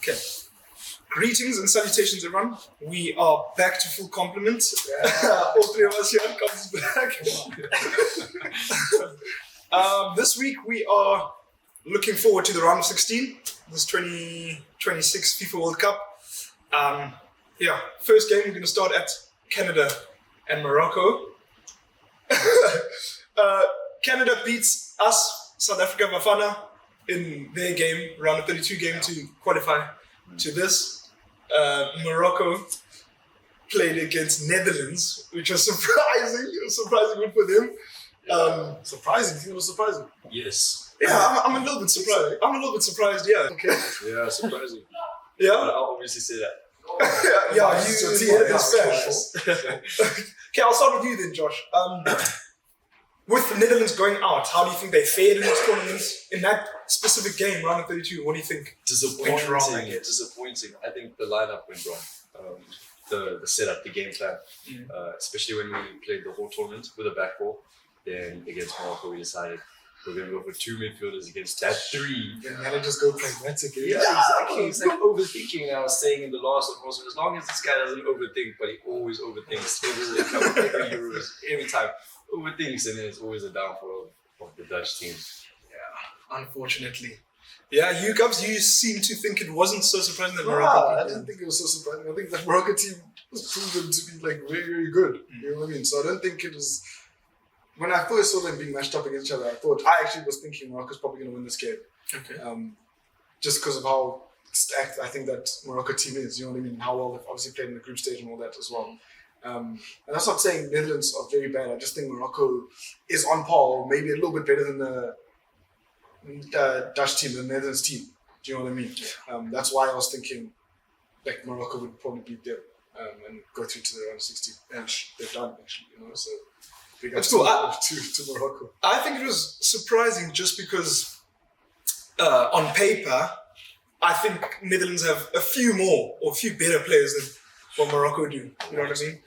Okay. Greetings and salutations, everyone. We are back to full complement. All three of us here comes back. This week we are looking forward to the round of 16. This 2026 FIFA World Cup. First game we're going to start at Canada and Morocco. Canada beats us, South Africa, Bafana, in their game, round of 32 game to qualify to this. Morocco played against Netherlands, which was surprising. It was surprising good for them. Surprising. You think it was surprising? Yes. Yeah, I'm a little bit surprised. Yeah. Okay. Yeah, surprising. Yeah. I'll obviously say that. You hear this first. Okay, I'll start with you then, Josh. With the Netherlands going out, how do you think they fared in this tournament? In that specific game, round of 32, what do you think? Disappointing. Went wrong, I guess. Disappointing. I think the lineup went wrong. The setup, the game plan, especially when we played the whole tournament with a back four. Then against Morocco, we decided we're going to go for two midfielders against that three. Yeah, and just go pragmatically. Yeah, exactly. It's like overthinking. I was saying in the last episode, as long as this guy doesn't overthink, but he always overthinks every Euros, every time. Overthinks, and then it's always a downfall of the Dutch team. Yeah, unfortunately. Yeah, you Gubs, you seem to think it wasn't so surprising that Morocco. I didn't think it was so surprising. I think that Morocco team was proven to be like very, very good. You know what I mean? So I don't think it was. When I first saw them being matched up against each other, I actually was thinking Morocco's probably going to win this game. Okay. Just because of how stacked I think that Morocco team is. You know what I mean? How well they've obviously played in the group stage and all that as well. And that's not saying Netherlands are very bad. I just think Morocco is on par, or maybe a little bit better than the Dutch team, the Netherlands team. Do you know what I mean? That's why I was thinking like Morocco would probably beat them and go through to the round of 16. And they've done actually, you know. So that's cool. To Morocco. I think it was surprising just because on paper, I think Netherlands have a few better players than what Morocco do. You know what I mean?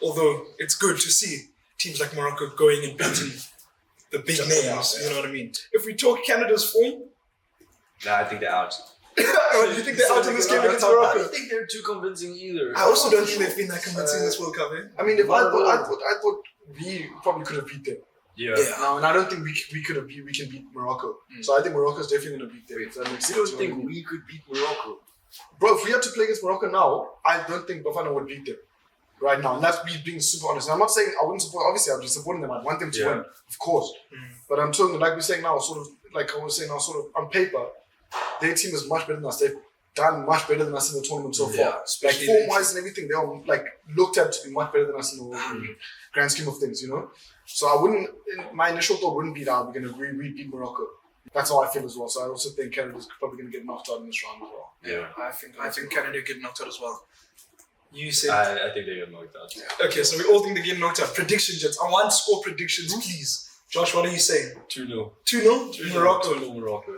Although it's good to see teams like Morocco going and beating the big names. You know what I mean? If we talk Canada's form, Nah, I think they're out. do you think they're out in this game against I Morocco? don't think they're too convincing either. I also don't think they've been that convincing in this World Cup. I mean, I thought we probably could have beat them. Yeah. And I don't think we can beat Morocco. So I think Morocco's definitely going to beat them. If that makes sense. You don't think we could beat Morocco? Bro, if we had to play against Morocco now, I don't think Bafana would beat them right now. And that's me being super honest. And I'm not saying I wouldn't support, obviously I'd be supporting them. I'd want them to win, of course. But I'm talking, like we're saying now, sort of, like I was saying now, sort of on paper, their team is much better than us. They've done much better than us in the tournament so far. Like form-wise and everything, they are like looked at to be much better than us in the grand scheme of things, you know? So I wouldn't, my initial thought wouldn't be that we're going to beat Morocco. That's how I feel as well. So I also think Canada's probably going to get knocked out in this round as well. Yeah. I think Canada get knocked out as well. You said... I think they get knocked out. Yeah. Okay, so we all think they get knocked out. Prediction, Jets. I want score predictions, please. Josh, what are you saying? 2-0. 2-0? Morocco. 2-0 Morocco.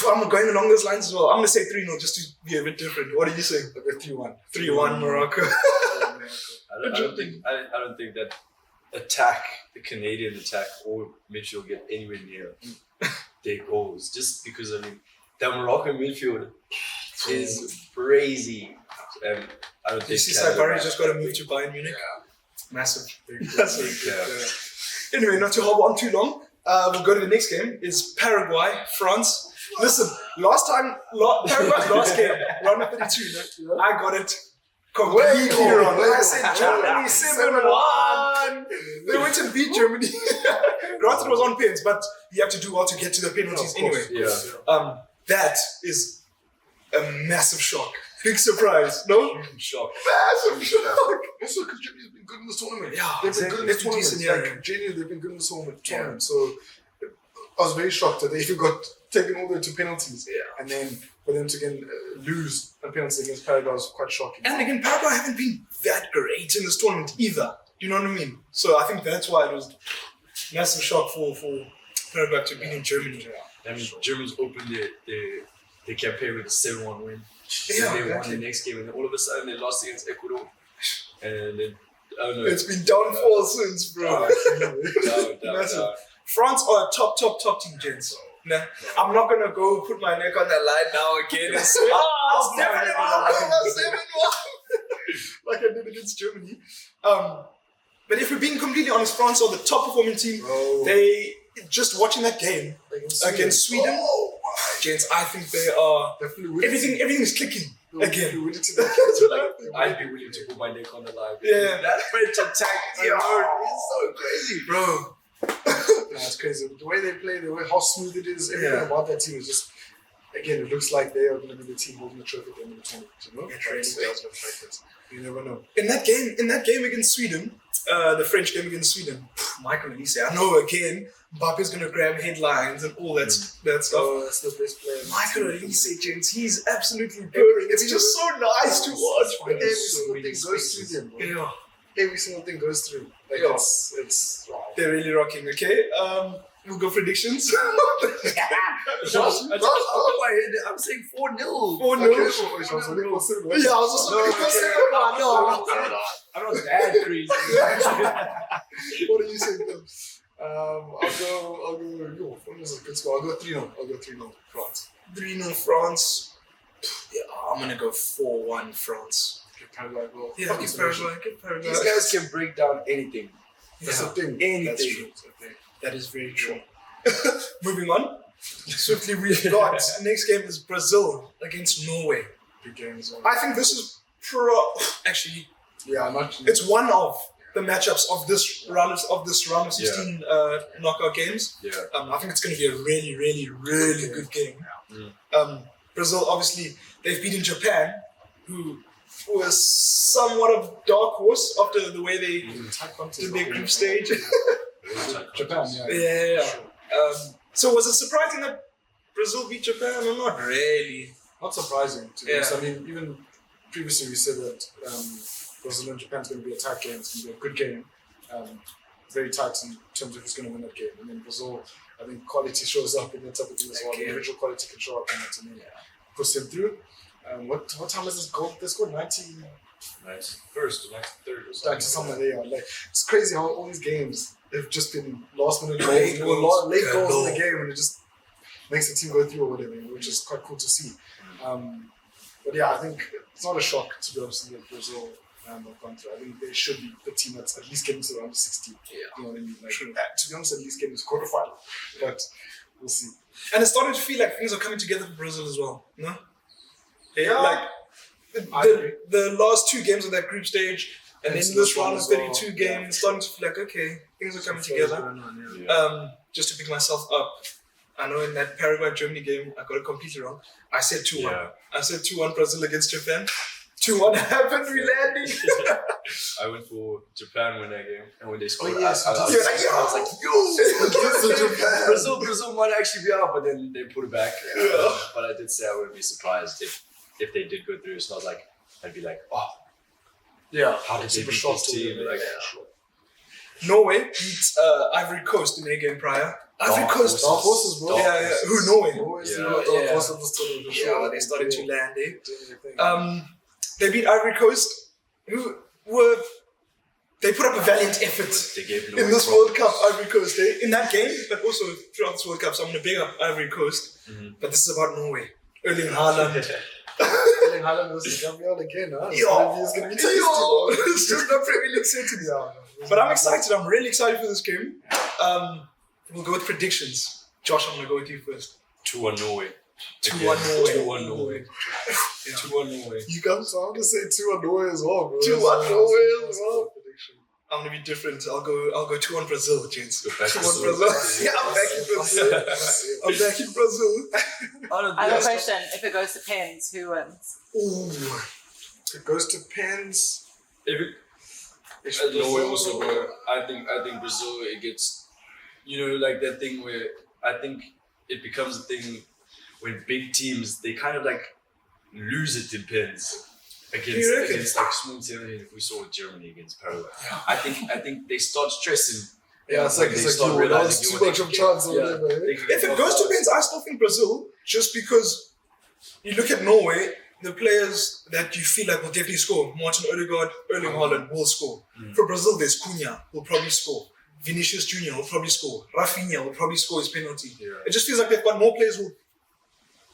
I'm going along those lines as well. I'm going to say 3-0 just to be a bit different. What are you saying? Okay, 3-1. 3-1 Morocco. I don't think that the Canadian attack or midfield get anywhere near their goals. Just because, I mean, the Moroccan midfield is crazy. I don't think... You see Saibari just got to move to Bayern Munich? Yeah. Massive. Yeah. Anyway, not to hop on too long. We'll go to the next game. Is Paraguay, France. Listen, Paraguay's last game, round of 32, I got it completely wrong. I said Germany 7-1. They went and beat Germany. Granted, it was on pens, but you have to do well to get to the penalties anyway. Yeah. That is a massive shock. Big surprise, no? Huge shock. Massive shock. Also, because Germany's been good in this tournament. Yeah, they've been good in this tournament. They've been good in this tournament. So I was very shocked that they even got taken all the way to penalties. Yeah. And then for them to again lose a penalty against Paraguay was quite shocking. And again, Paraguay haven't been that great in this tournament either. Do you know what I mean? So I think that's why it was massive shock for Paraguay to beat in Germany. Yeah. I mean, Germans opened their campaign with a 7-1 win. Yeah, and they won the next game, and then all of a sudden they lost against Ecuador. And then, I don't know. It's been downfall since, bro. Down. France are a top team, gents. Nah, I'm not gonna go put my neck on that line now again and say, I'll it's definitely never 7-1 like I did against Germany. But if we're being completely honest, France are the top performing team. Bro. They just watching that game against Sweden. Oh, Gents, I think they are definitely everything is clicking again. I'd be willing to put my neck on the line. Yeah. That French attack is so crazy, Bro. It's crazy. The way they play, the way how smooth it is, everything about that team is just. Again, it looks like they are going to be the team holding the trophy at the end of the tournament. You know, It really does look like this. You never know. In that game against Sweden, the French game against Sweden, Michael Elise, I know again, Mbappe's gonna grab headlines and all that stuff. That's the best player. Michael Elise, gents, he's absolutely purring. It's just so nice to watch. Every single thing goes through them, bro. Yeah, Every single thing goes through. Like Yeah. it's wow. they're really rocking. Okay, we'll go predictions. I'm saying 4-0. 4-0. Okay, Yeah, I was also looking for 7-1. No. I'm not that crazy. What are you saying, though? I'll go. What is a good score? I'll go 3-0. I'll go 3-0 France. 3-0 France. Yeah, I'm gonna go 4-1 France. Okay, Paraguay. Well, Yeah, fuck get it's Paraguay. Get Paraguay. These guys can break down anything. That's the thing. Anything. That's true. That's the thing. That is very true. Moving on. Swiftly, we've got next game is Brazil against Norway. Big game as well. I think this is actually Yeah, not. it's one of the matchups of this round of 16 knockout games. Yeah. I think it's going to be a really, really, really good game. Brazil, obviously, they've beaten Japan, who was somewhat of dark horse after the way they did their group stage. Japan, yeah. Yeah. Sure. So was it surprising that Brazil beat Japan or not really? Not surprising, to be honest. Yeah. I mean, even previously we said that Brazil and Japan's going to be a tight game. It's going to be a good game. Very tight in terms of who's going to win that game. And then Brazil, I think quality shows up in that type of thing as well. Okay. Individual quality can show up in that and then push them through. What time is this goal? They scored 90. 91st or 93rd or something. Somewhere there. Like, it's crazy how all these games have just been last minute goals. Late Late goals. goals in the game, and it just makes the team go through or whatever, which is quite cool to see. But yeah, I think it's not a shock, to be honest, that Brazil have gone through. I think they should be the team that's at least getting to the round of 16. Yeah. You know what I mean? Like, to be honest, at least getting to quarterfinal. But we'll see. And it's starting to feel like things are coming together for Brazil as well. No? Yeah. Like I agree. the last two games of that group stage and then It's this this one round of as well. 32 games, Yeah. starting to feel like, okay, things are coming Some together. going on, yeah. Just to pick myself up, I know in that Paraguay-Germany game, I got it completely wrong. I said 2-1. Yeah. I said 2-1 Brazil against Japan. 2-1 happened, we landing. I went for Japan win that game, and when they scored, yes, I you was did. like, yo, Japan. Brazil might actually be out, but then they put it back. Yeah. But I did say I wouldn't be surprised if they did go through. It's not like I'd be like, oh, Yeah. how did they Super beat shocked this team? already. Like, Yeah. Norway beat Ivory Coast in their game prior. Ivory Dark Coast. Dark horses, bro. Yeah, yeah. Who, Norway? Always Yeah. the dark Yeah. horse of this tournament, for sure. Yeah, they started to land there. Everything. They beat Ivory Coast, who were they put up a valiant effort they gave in this World Cup. Ivory Coast, in that game, but also throughout this World Cup. So I'm gonna big up Ivory Coast, but this is about Norway. Erling Haaland. Erling Haaland versus Gabriel again, huh? Yo. It's gonna be tasty, bro. It's just not Premier League setting. But I'm excited. I'm really excited for this game. We'll go with predictions. Josh, I'm gonna go with you first. 2-1 Norway. 2-1 Norway. 2-1 Norway. Yeah. 2-1 Norway. You guys, so I'm gonna say 2-1 Norway as well, bro. 2-1 Norway as well. Prediction. I'm gonna be different. I'll go 2-1 Brazil, gents. Go back to 2-1 Brazil. Brazil. Yeah, I'm back in Brazil. I'm back in Brazil. I have a question. If it goes to pens, who wins? Ooh. It goes to pens. If it, Norway also, bro. I think Brazil, it gets, like that thing where I think it becomes a thing when big teams, they kind of like lose it in pens against like small teams. If we saw Germany against Paraguay, I think they start stressing. Yeah, it's when like they it's start like realizing too what much they of can chance or get. whatever. They Eh? can If get it goes to off pens, I still think Brazil, just because you look at Norway, the players that you feel like will definitely score, Martin Odegaard, Erling Haaland will score. For Brazil, there's Cunha, will probably score. Vinicius Jr. will probably score. Rafinha will probably score his penalty. Yeah. It just feels like they've got more players who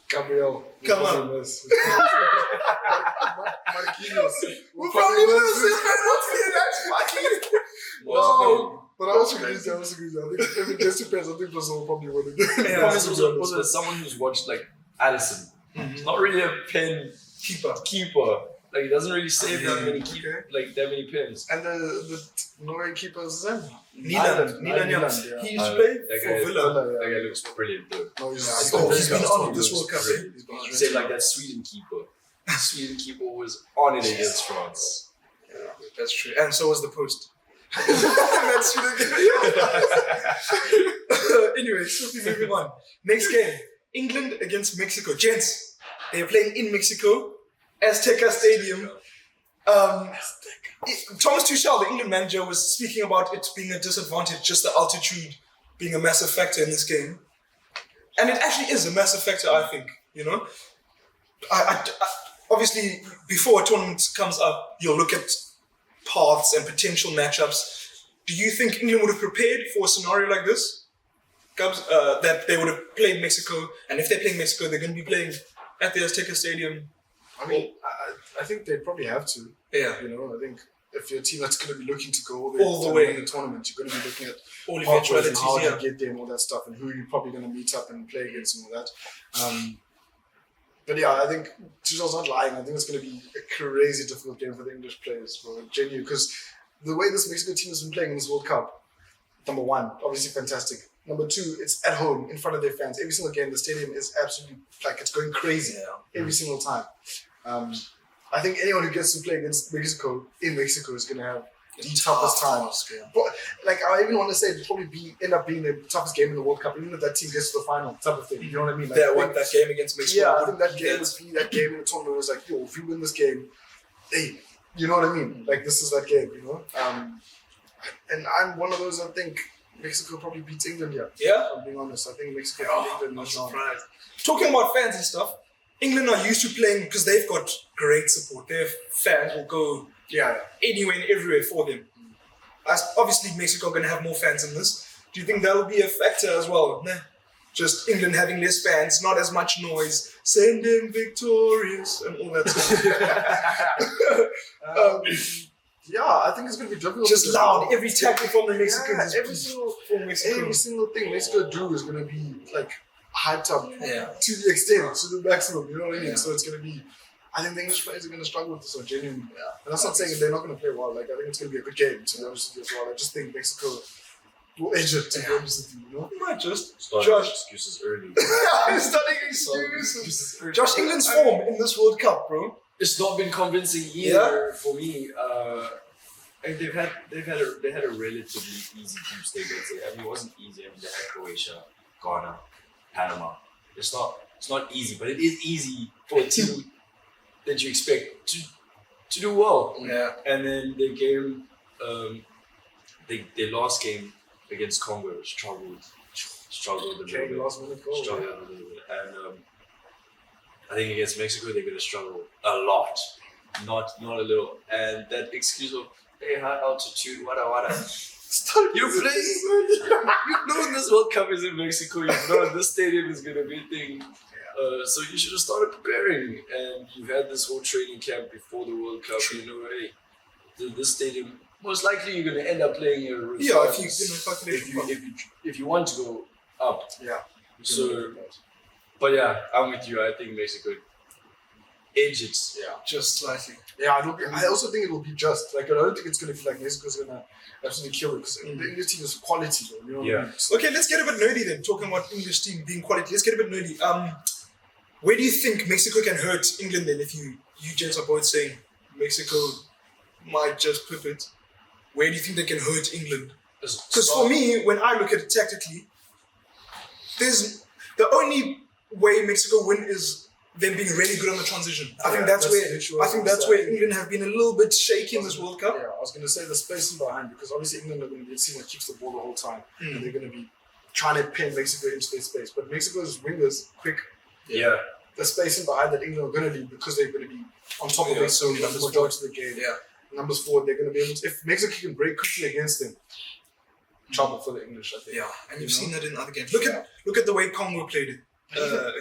Gabriel. Come on. Marquinhos. will probably lose his penalty. That's fucking. Wow. But I also agree with you. I think if it gets to pens, I think Brazil will probably win it. Yeah. Problem is also someone who's watched like Alisson. He's not really a pen keeper. Like he doesn't really save that many that many pins. And the Norway keeper is Zen. Nyland. Yeah. He used to play That for guy- Villa. That guy looks brilliant though. No, he's He's been on this World Cup. You say like that Sweden keeper. Sweden keeper was on it against France. Yeah, that's true. And so was the post. That's true. Anyway, swiftly moving on. Next game, England against Mexico. Gents, they're playing in Mexico, Azteca Stadium. Thomas Tuchel, the England manager, was speaking about it being a disadvantage, just the altitude being a massive factor in this game. And it actually is a massive factor, I think, you know. I obviously, before a tournament comes up, you'll look at paths and potential matchups. Do you think England would have prepared for a scenario like this? Gubs, that they would have played Mexico, and if they're playing Mexico, they're going to be playing at the Azteca Stadium. I mean, I think they probably have to. Yeah. You know, I think if you're a team that's going to be looking to go all the way in the tournament, you're going to be looking at all pathways and eventualities, how yeah. you get there and all that stuff, and who you're probably going to meet up and play against and all that. But yeah, I think Tuchel's not lying. I think it's going to be a crazy difficult game for the English players, bro. Genuine, because the way this Mexico team has been playing in this World Cup, number one, obviously fantastic. Number two, it's at home in front of their fans. Every single game, the stadium is absolutely it's going crazy every single time. I think anyone who gets to play against Mexico in Mexico is going to have the toughest time. But I even want to say it'll probably end up being the toughest game in the World Cup, even if that team gets to the final type of thing. You know what I mean? That game against Mexico. Yeah, I think that game would be that game in the tournament. It was like, yo, if we win this game, hey, you know what I mean? Like this is that game, you know. And I'm one of those. I think Mexico probably beats England. Yeah. Yeah. If I'm being honest, I think Mexico beats England. I'm surprised. Talking about fans and stuff, England are used to playing because they've got great support. Their fans will go anywhere and everywhere for them. Obviously, Mexico are going to have more fans in this. Do you think that will be a factor as well? Nah. Just England having less fans, not as much noise, send them victorious and all that stuff. Yeah, I think it's going to be difficult. Just loud, every tackle from the Mexicans. Every single thing Mexico do is going to be hyped up to the extent, to the maximum. You know what I mean? Yeah. So it's going to be. I think the English players are going to struggle with this one genuinely. Yeah. And that's not saying they're not going to play well. I think it's going to be a good game. To be honest with you as well, I just think Mexico will edge it. To be honest with you, you know. Might just Starting excuses early. Starting excuses. Josh, England's form in this World Cup, bro. It's not been convincing either for me. And they had a relatively easy group stage. I'd say. I mean, it wasn't easy. I mean, they had Croatia, Ghana, Panama. It's not easy, but it is easy for a team that you expect to do well. Yeah. And then the game, their last game against Congo struggled a little bit. Last minute goal. Struggled a little bit. And I think against Mexico they're going to struggle a lot, not a little. And that excuse of hey, high altitude, wada. You play. You know this World Cup is in Mexico. You know this stadium is going to be a thing. So you should have started preparing, and you've had this whole training camp before the World Cup. You know, hey, this stadium most likely you're going to end up playing a if you want to go up. Yeah. So, but yeah, I'm with you. I think Mexico edge it. Yeah. Just slightly. Yeah, I also think it will be just. I don't think it's going to be like Mexico's going to absolutely kill it because the English team is quality, though. You know what I mean? So, Okay, let's get a bit nerdy then. Talking about English team being quality, let's get a bit nerdy. Where do you think Mexico can hurt England then? If you gents are both saying Mexico might just pip it, where do you think they can hurt England? Because for me, when I look at it tactically, there's the only way Mexico win is them being really good on the transition. I think that's where England have been a little bit shaky in this World Cup. Yeah, I was going to say the spacing behind because obviously England are going to be a team that keeps the ball the whole time and they're going to be trying to pin Mexico into their space. But Mexico's wingers quick. Yeah. The spacing behind that England are going to lead because they're going to be on top of it. So numbers majority of the game. Yeah. Numbers forward, they're going to be able to. If Mexico can break quickly against them, trouble for the English, I think. Yeah, and you've You know? seen that in other games. Look at the way Congo played it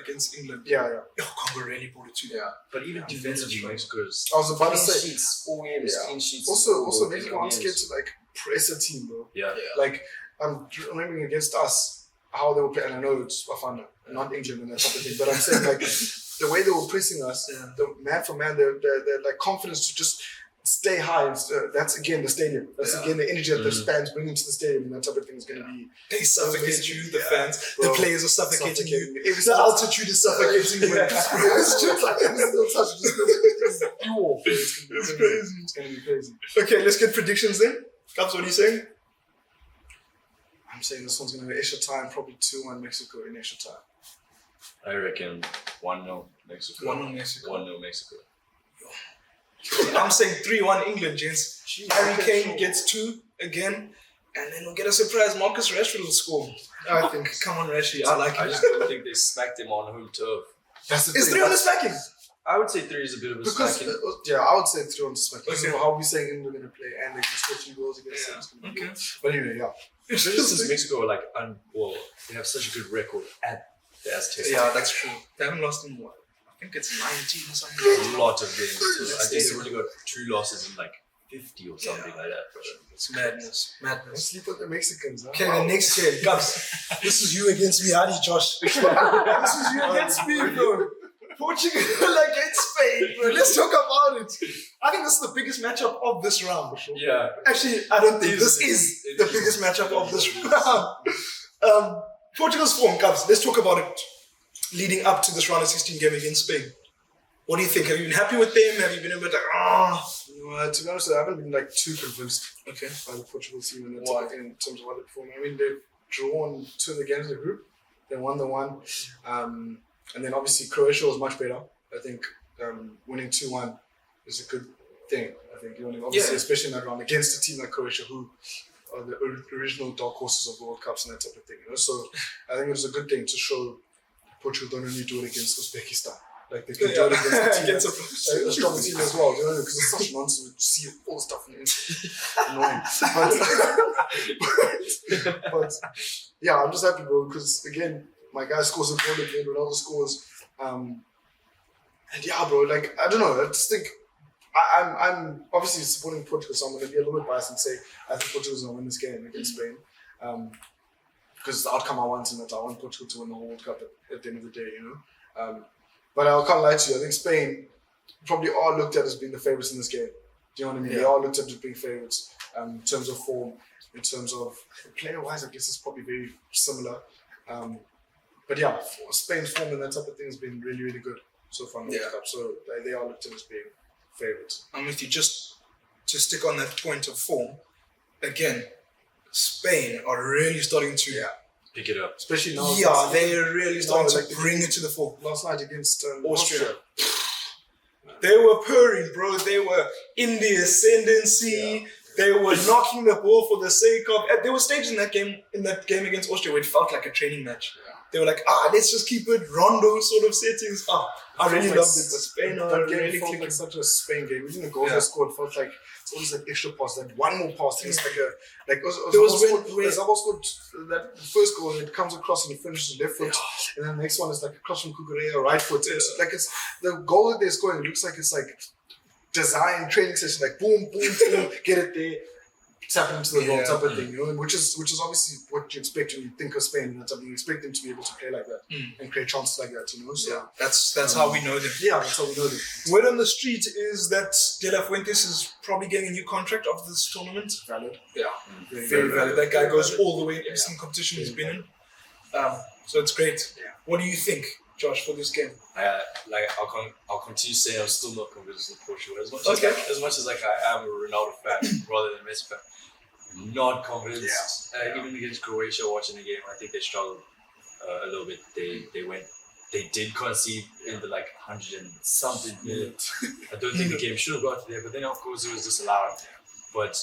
against England. Yeah. Oh, Congo really brought it to them. Yeah. But even defensively, Mexico's I was about to clean say. sheets, all games, Yeah. clean sheets. Also, all Mexico aren't scared to like press a team, bro. Yeah. Like I'm remembering against us how they were playing. And I know it's Bafana, not England and that type of thing, but I'm saying like the way they were pressing us, the man for man, they're like confidence to just stay high. And that's again the stadium. That's again the energy that the fans bring into the stadium, and that type of thing is going to be. They suffocate you, the fans, bro, the players are suffocating you. Every The altitude is suffocating you. It's just like it's still touch. It's dual. It's crazy. It's going to be crazy. Okay, let's get predictions then. Gabs, what are you saying? I'm saying this one's going to be extra time, probably 2-1 Mexico in extra time. I reckon 1-0 Mexico. 1-0 Mexico. 1-0 Mexico. I'm saying 3-1 England, gents. Harry Kane gets 2 again, and then we'll get a surprise. Marcus Rashford will score. I think. Come on, Rashi. I like I it. just don't think they smacked him on home turf. That's the Is thing. 3 on the smacking? I would say 3 is a bit of a Because smacking. I would say 3 on the smack. Because Okay. of how we're saying England are going to play, and they can score 2 goals against them. It's gonna be Okay. good. But anyway, yeah. Especially since Mexico are like, they have such a good record at the Aztecs. Yeah, that's true. They haven't lost in what? I think it's 19 or something. A lot of games. So I think That's they've only got 2 losses in like 50 or something like that. It's madness. Don't Madness. sleep on the Mexicans. Huh? Okay, the next game. Gabs, this is you against me. Howdy, Josh. This is you against me, bro. Portugal against Spain, bro. Let's talk about it. I think this is the biggest matchup of this round. Yeah. Actually, I don't think this is the biggest matchup of this round. Portugal's form, Gabs. Let's talk about it. Leading up to this round of 16 game against Spain. What do you think? Have you been happy with them? Have you been a bit like, To be honest, I haven't been like too convinced Okay. by the Portugal team in terms of what they perform. I mean, they've drawn 2 of the games in the group. They won the one. And then obviously Croatia was much better. I think winning 2-1 is a good thing. I think, you know, obviously, especially in that round against a team like Croatia, who are the original dark horses of World Cups and that type of thing. You know? So I think it was a good thing to show Portugal don't only do it against Uzbekistan. Like they can do it against a strong team as well. You know, because it's such nonsense to see all the stuff in the internet. Annoying. But yeah, I'm just happy, bro, because again, my guy scores a goal again, Ronaldo scores. And yeah, bro, like, I don't know, I just think I'm obviously supporting Portugal, so I'm going to be a little bit biased and say I think Portugal's going to win this game against Spain. Because the outcome I want in that, I want Portugal to win the whole World Cup at the end of the day, you know. But I can't lie to you, I think Spain probably are looked at as being the favourites in this game. Do you know what I mean? Yeah. They are looked at as being favourites in terms of form, in terms of player-wise, I guess it's probably very similar. But yeah, Spain's form and that type of thing has been really, really good so far in the World Cup. So they are looked at as being favourites. I'm with you. Just to stick on that point of form, again, Spain are really starting to Pick it up. Especially now. they're really starting like to bring it to the fore. Last night against Austria. They were purring, bro. They were in the ascendancy. They were knocking the ball for the sake of. There were stages in that game against Austria where it felt like a training match. They were like, let's just keep it Rondo sort of settings. I really loved it. But Spain are that game really felt clicking. like such a Spain game. Even the goals they scored felt like it's always like extra pass. That one more pass, it's like a There was when Zabal scored that first goal. It comes across and he finishes left foot, and then the next one is like a cross from Kukurea right foot. It's like it's the goal that they're scoring. It looks like it's like design training session. Like boom, boom, boom, get it there. Tap into the goal type of thing, you know, which is obviously what you expect when you think of Spain. And you expect them to be able to play like that and create chances like that, you know. So that's how we know them. yeah, that's how we know them. Word on the street is that De La Fuentes is probably getting a new contract after this tournament. Valid. Yeah, Very, very valid. That guy very goes valid. all the way in every single competition he's been in. So it's great. Yeah. What do you think, Josh, for this game? I'll continue saying I'm still not convinced with Portugal. As much as I am a Ronaldo fan rather than Messi fan. Not convinced. Even against Croatia, watching the game, I think they struggled a little bit. They did concede in the 100 and something minutes. I don't think the game should have got there, but then of course it was disallowed. But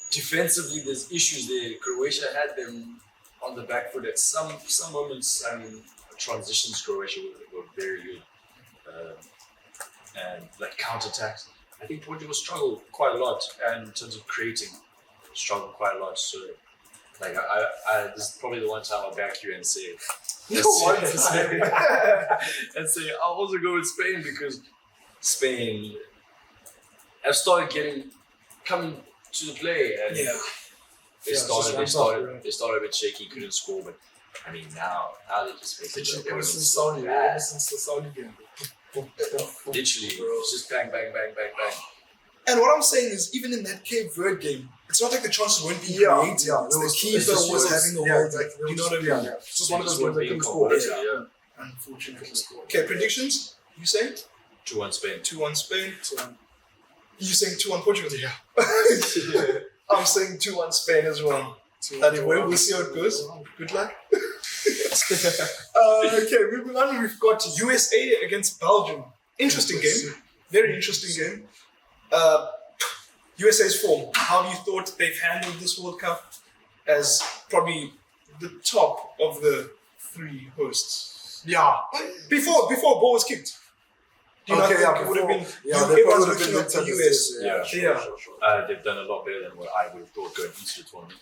defensively, there's issues there. Croatia had them on the back foot at some moments. I mean, transitions Croatia were very good, and counterattacks. I think Portugal struggled quite a lot, and in terms of creating, struggled quite a lot. So Like this is probably the one time I'll back you and say, and say I'll also go with Spain because Spain have started coming to the play and they started a bit shaky, couldn't score, but I mean now they just make it Ever since the Saudi game. literally it's just bang bang bang bang bang. And what I'm saying is, even in that Cape Verde game, it's not like the chances weren't being created. The keeper was having a hold. You know what I mean? It's just one of those games that couldn't score. Unfortunately. Okay, predictions? You saying? 2-1 Spain. 2-1 Spain. You saying 2-1 Portugal? Yeah. I'm saying 2-1 Spain as well. Anyway, we'll see how it goes. Good luck. Okay, moving on. We've got USA against Belgium. Interesting game. Very interesting game. USA's form. How have you thought they've handled this World Cup as probably the top of the three hosts? Yeah. Before ball was kicked. Do you not think it would have been? Everyone's looking up to US. Yeah. They've done a lot better than what I would have thought going into the tournament.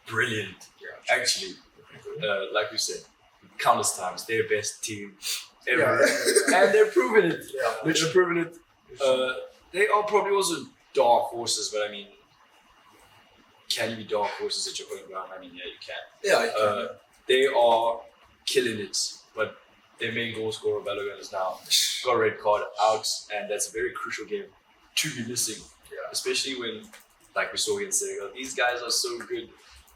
Brilliant. Yeah. Actually, like we said, countless times, their best team ever, and they're proving it. Literally proving it. They are probably also dark horses, but I mean, can you be dark horses at your home ground? I mean, yeah, you can. Yeah, you can. They are killing it, but their main goal scorer, Balogun, is now got a red card out, and that's a very crucial game to be missing. Yeah. Especially when, like we saw against Senegal, these guys are so good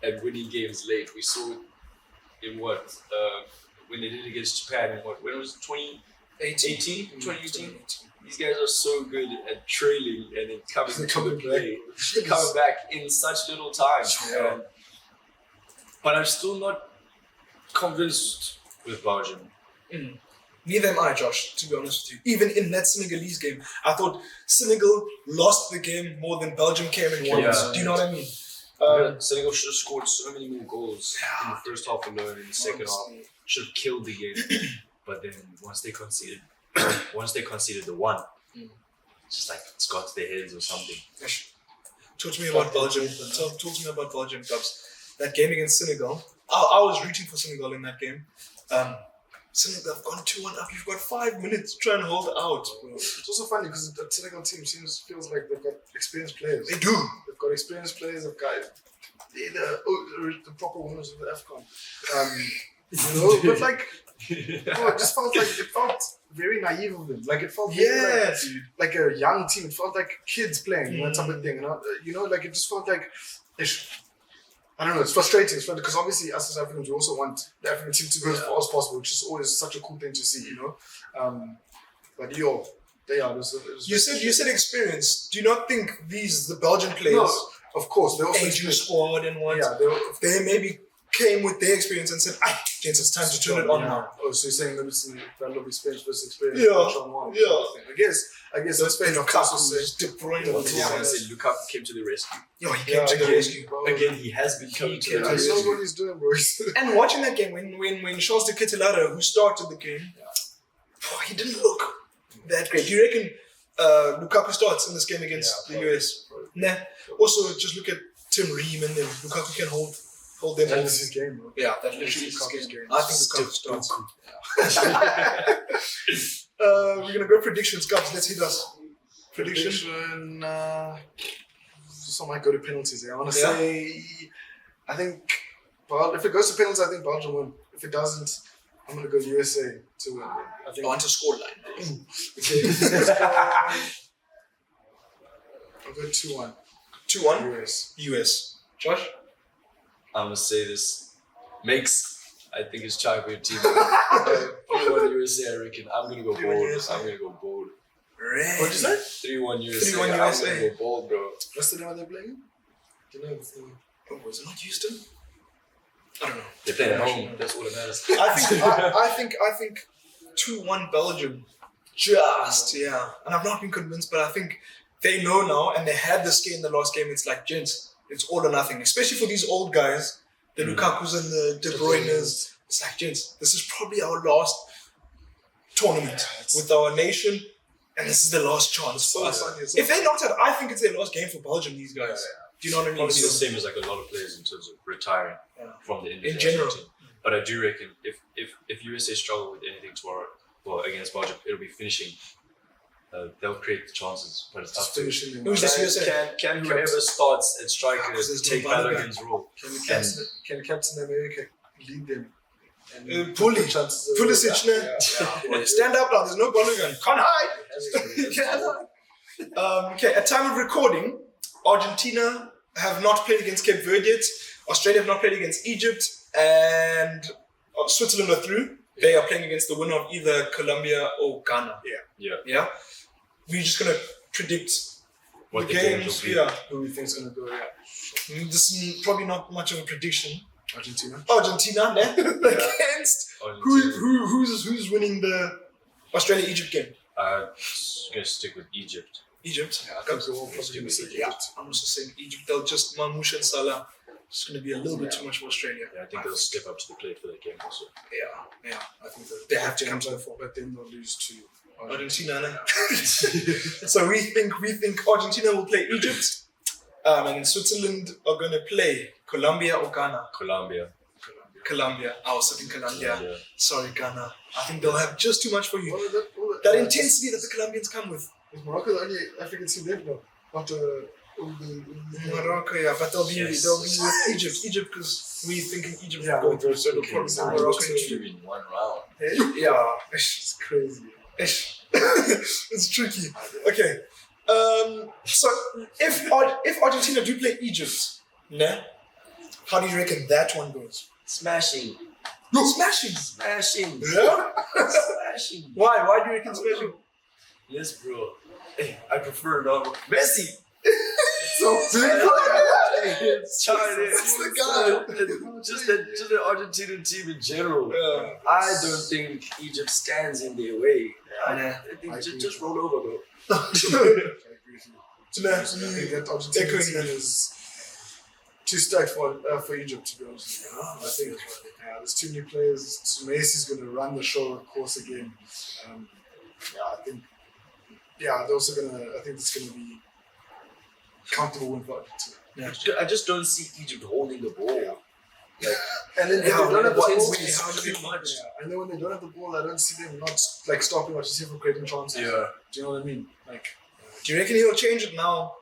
at winning games late. We saw it in when they did it against Japan in when was it, 2018? These guys are so good at trailing and then coming to the play, coming back in such little time. But I'm still not convinced with Belgium. Neither am I, Josh, to be honest with you. Even in that Senegalese game, I thought Senegal lost the game more than Belgium came and won. Do you know what I mean? Senegal should have scored so many more goals in the first half alone. In the second half, should have killed the game. But then once they conceded the one, it's just like it's got to their heads or something. Talk to me about Belgium. Talk to me about Belgium, Cubs. That game against Senegal. I was rooting for Senegal in that game. Senegal have gone 2-1 up. You've got 5 minutes to try and hold out. It's also funny because the Senegal team feels like they've got experienced players. They do. They've got experienced players. They're the proper winners of the AFCON. But like, it just felt like it felt very naive of them. Like it felt very like a young team. It felt like kids playing, that type of thing. Like it just felt like. I don't know, it's frustrating because obviously us as Africans, we also want the African team to go as far as possible, which is always such a cool thing to see, But they are. You said experience. Do you not think the Belgian players? No, of course, they also aging squad and what? Yeah, they maybe came with their experience and said, gents, it's time to turn it on now. Oh, so you're saying that'll be Spain's first experience? I guess that's Spain. Of course, De Bruyne. I was going to say, Lukaku came to the rescue. Yeah, he came to the rescue. Again, he has been coming to the rescue. He knows what he's doing, bro. And watching that game, when Charles de Ketelaere, who started the game, he didn't look that great. Do you reckon Lukaku starts in this game against the US? Nah. Also, just look at Tim Ream and then Lukaku can hold them. That's his game, bro. Yeah, that literally is his game. I think Lukaku starts. We're going to go predictions, guys. Let's hit us. Prediction. Just might go to penalties here. I want to say, I think, if it goes to penalties, I think Belgium win. If it doesn't, I'm going to go USA to win. I think. On to scoreline. Okay. I'll go 2-1. 2-1? US. Josh? I'm going to say this. I think it's time for your team. 3-1 USA, I reckon. I'm going to go bold. Right. What'd you say? 3-1 USA. 3-1 USA. I'm going to go bold, bro. What's the name they're playing? Do you know? Was it not Houston? I don't know. They're playing at home. That's all that matters. I think 2-1 Belgium. Just, And I've not been convinced, but I think they know now, and they had this game in the last game. It's like, gents, it's all or nothing. Especially for these old guys, the Lukakus and the De Bruynes. It's like, gents, this is probably our last tournament with our nation, and this is the last chance for us. If they knocked out, I think it's their last game for Belgium, these guys. Do you know what I mean? Probably the So, same as like a lot of players in terms of retiring from the in general. team. But I do reckon if USA struggle with anything tomorrow, well, against Belgium, it'll be finishing. They'll create the chances, but it's up to Who's this USA? Can whoever starts at striker there's take no Balogun. Balogun's role? Can Captain America lead them? Pulisic, stand up now. There's no Balogun. Can't hide. Okay, at time of recording, Argentina have not played against Cape Verde yet. Australia have not played against Egypt, and Switzerland are through. They are playing against the winner of either Colombia or Ghana. Yeah. We're just gonna predict What the the games games. will be. Yeah. Who we think is going to go? This is probably not much of a prediction. Argentina. Argentina, ne? Against who's winning the Australia-Egypt game? I'm gonna stick with Egypt. Egypt. I think we're all probably going to say Egypt. I'm also saying Egypt. They'll just Mamouche and Salah. It's going to be a little bit too much for Australia. Yeah, I think they'll step up to the plate for that game also. Yeah. I think they have to come to the fore. But then they'll lose to Argentina. Ne? So we think Argentina will play Egypt, and then Switzerland are going to play Colombia or Ghana. Colombia. I was thinking Colombia. Yeah. Sorry, Ghana. I think they'll have just too much for you. All of That intensity that the Colombians come with. Is Morocco the only African team left now? After Morocco, yeah, but they'll be Yes. with Egypt because we thinking Egypt Yeah, will go through, we'll so they'll probably say go Morocco. Two in one round. Yeah, it's crazy. it's tricky. Okay, so if Argentina do play Egypt, ne? How do you reckon that one goes? Smashing. No, smashing. Smashing. Yeah. Smashing. Why? Why do you reckon smashing? Yes, bro. Hey, I prefer not Messi. So big. It's the guy. Just the Argentinian team in general. Yeah. I don't think Egypt stands in their way. I think I just roll over, bro. I agree with you. Nah, I think that Argentina echoing team that. is too stacked for Egypt, to be honest. I think there's too many players. So Messi's going to run the show, of course, again. I think. Yeah, they're also going to. I think it's going to be comfortable win for Argentina. I just don't see Egypt holding the ball. And then Yeah, they don't have the what ball. is how too much. And then when they don't have the ball, I don't see them not like stopping what you see from creating chances. Yeah. Do you know what I mean? Like, Do you reckon he'll change it now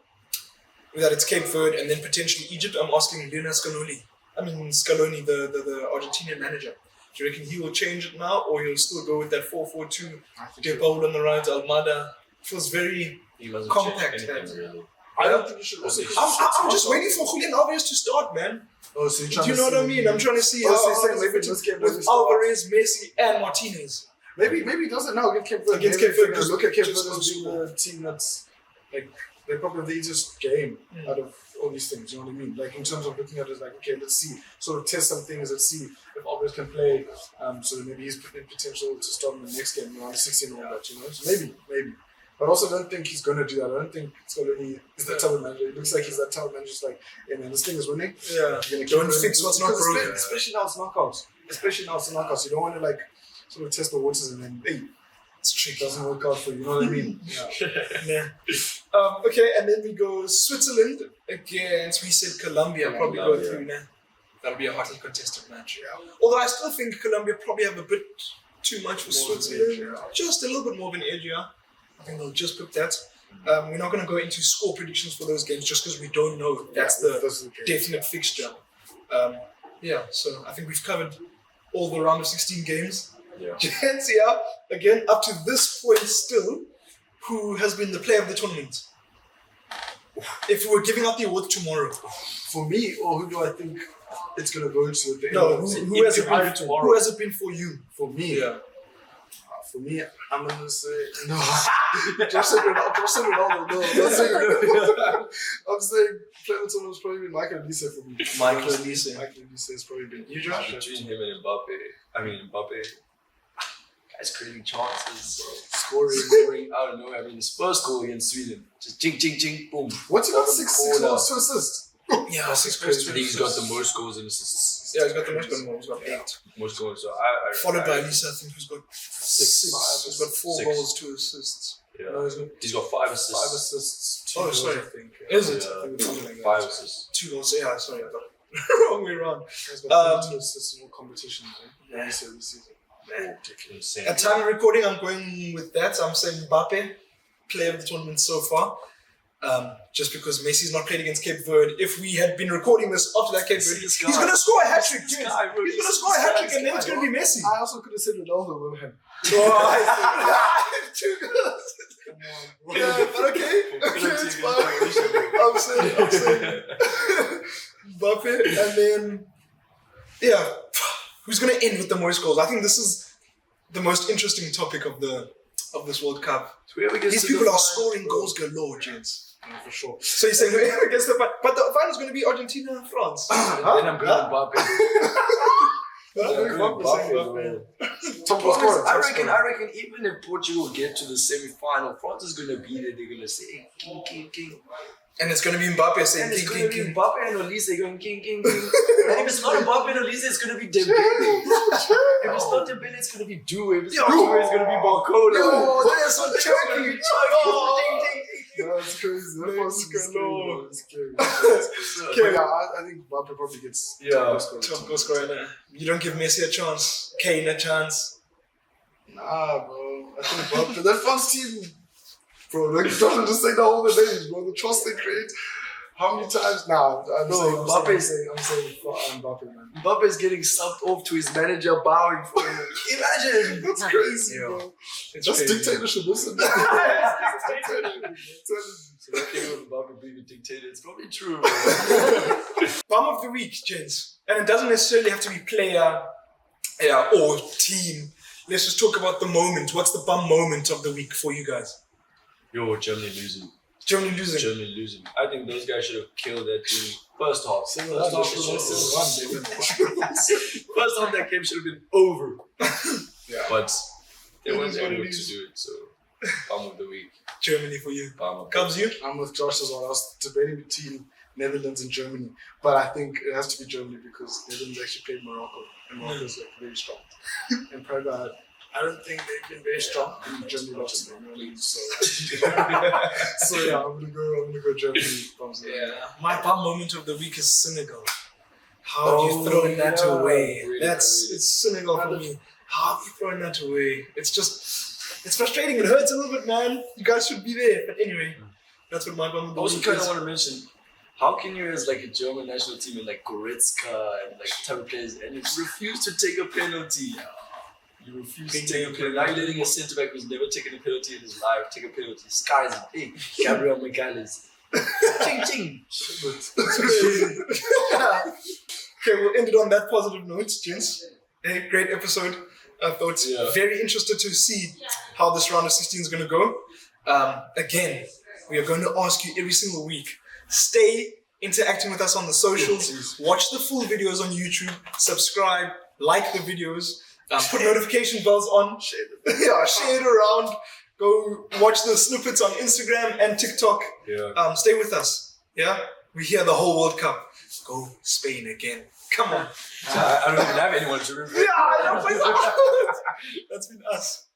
that it's Cape Verde and then potentially Egypt? I'm asking Lionel Scaloni, the Argentinian manager. Do you reckon he will change it now or he'll still go with that 4-4-2? I think De Paul on the right, Almada. Feels very... He mustn't Compact, change anything, really. I don't think you should also. I'm just waiting for Julian Alvarez to start, man. Oh, so you're Do trying you to know what I see- mean? I'm trying to see Oh, how so you're how saying does maybe it fit this game with doesn't start? Alvarez, Messi, and Martinez. Maybe he does it now against Cape Verde. Against Maybe Cape Verde, if you look at Cape just Verde as goes being the team that's like they probably have the easiest game out of all these things. You know what I mean? Like in terms of looking at it, as like okay, let's see, sort of test some things. Let's see if Alvarez can play. So that maybe he's in potential to start in the next game, around 16 or all that. You know, so maybe. But I also don't think he's going to do that. I don't think Scaloni is that type of manager. It looks like he's that type of manager. Just like, yeah, man, this thing is winning. Yeah. You're gonna Don't keep fix it. what's not Because broken. Especially now it's knockouts. You don't want to like sort of test the waters and then hey, It's it tricky. doesn't work out for you. You know what I mean? Yeah. Nah. Okay, and then we go Switzerland against, we said Colombia probably go Colombia. through. Nah. That'll be a hotly contested match. Although I still think Colombia probably have a bit too much for More of an Switzerland. edge, Just a little bit more of an edge, yeah. I think they'll just pick that. We're not going to go into score predictions for those games just because we don't know. That's the those are the games. definite fixture. So I think we've covered all the round of 16 games. Yeah. Gents, yeah, again, up to this point still, who has been the player of the tournament? If we were giving out the award tomorrow. For me, or who do I think it's going to go to at the end No, of the who has it I been do tomorrow. Who has it been for you? For me, Yeah. For me, I'm gonna say no. Josh said Ronaldo. No, I'm not saying Ronaldo. I'm saying player of the tournament has probably been Michael Olise for me. Michael Olise. Michael Olise has probably been. You, Josh? Between him and Mbappe. Guy's creating chances, scoring out of nowhere. I mean, his first goal against Sweden, just ching, boom. What's he got? Bottom 6 corner. goals to assist. Yeah, 6 crazy. goals. I think he's got the most goals and assists. Yeah, he's got the most goals. He's got 8. Most goals. So Followed by Lisa, I think, who's got 6. Five. He's got 4 Six. goals, 2 assists. Yeah. No, he's got He's got 5 5 assists. assists, 2 Oh, goals, sorry. I think. Is it? I think it's something like that. 5 assists. 2 goals. Yeah, sorry, I got it. Wrong way around. He's got 32 assists in all competitions. Yeah. This season. Insane. At time of recording, I'm going with that. I'm saying Mbappe, player of the tournament so far. Just because Messi's not played against Cape Verde. If we had been recording this after that Cape Verde, he's going to score a hat trick. He's going to score a hat trick, and then it's going to be Messi. I also could have said Ronaldo with him. Two goals. Yeah, but okay, it's fine. I'm saying Mbappe, and then who's going to end with the most goals? I think this is the most interesting topic of this World Cup. Whoever gets These to people the are final, scoring goals galore, gents. for sure. So you're saying whoever gets the final, but the final is going to be Argentina and France. Then I'm going Mbappe. Top goal scorer. I reckon even if Portugal get to the semi-final, France is gonna be there. They're gonna say king, king, king, And it's going to be Mbappe saying and it's king, gonna king, be king. Mbappe and Olise going king, king, king. And if it's not Mbappe and Olise, it's gonna be Dembele. If it's not Dembele, it's gonna be Due. If it's not Due, it's gonna be Barcola. Yo, that's so tricky. That's crazy. That was galore. scary. But yeah, I think Mbappe probably gets Yeah. Top goal scorer. You don't give Messi a chance. Kane a chance. Nah, bro. I think Mbappe. That France team, bro. Like, don't just say the whole names, bro. The trust they create. How many times? Nah, I'm saying Mbappe, man. Mbappe's getting subbed off to his manager, bowing for him. Imagine. That's crazy, Yeah. bro. It's That's crazy. dictatorship, isn't it? So that thing with Mbappe being a dictator, it's probably true. Bum of the week, gents. And it doesn't necessarily have to be player or team. Let's just talk about the moment. What's the bum moment of the week for you guys? Yo, Germany losing. Germany losing. Germany losing. I think those guys should have killed that team first half. First First half that game should have been over. Yeah. But they weren't It is what able it to is. do it, so bum of the week. Germany for you. Bum of Cubs, you? I'm with Josh as well. I was debating between Netherlands and Germany, but I think it has to be Germany because Netherlands actually played Morocco, and Morocco's like very strong. And Praga, I don't think they've been very strong. And Germany lost to them, so yeah, I'm gonna go Germany. My bum moment of the week is Senegal. How have you thrown that yeah. away? Really, It's Senegal for me. How have you thrown that away? It's frustrating. It hurts a little bit, man. You guys should be there. But anyway, that's what my bum of I the also week kind of is. want to mention, how can you as like a German national team and like Goretzka and like type of players and you refuse to take a penalty? You refuse to take a penalty. Now you're letting a centre back who's never taken a penalty in his life take a penalty. Skies big. Gabriel Magalhaes. Ching ching. Okay, we'll end it on that positive note, gents. A great episode. I thought very interested to see how this round of 16 is going to go. Again, we are going to ask you every single week. Stay interacting with us on the socials. Watch the full videos on YouTube. Subscribe. Like the videos. Put notification bells on. Share it around. Go watch the snippets on Instagram and TikTok. Yeah. Stay with us. Yeah? We're here the whole World Cup. Go Spain again. Come on. I don't even have anyone to root for. Yeah, that's been us.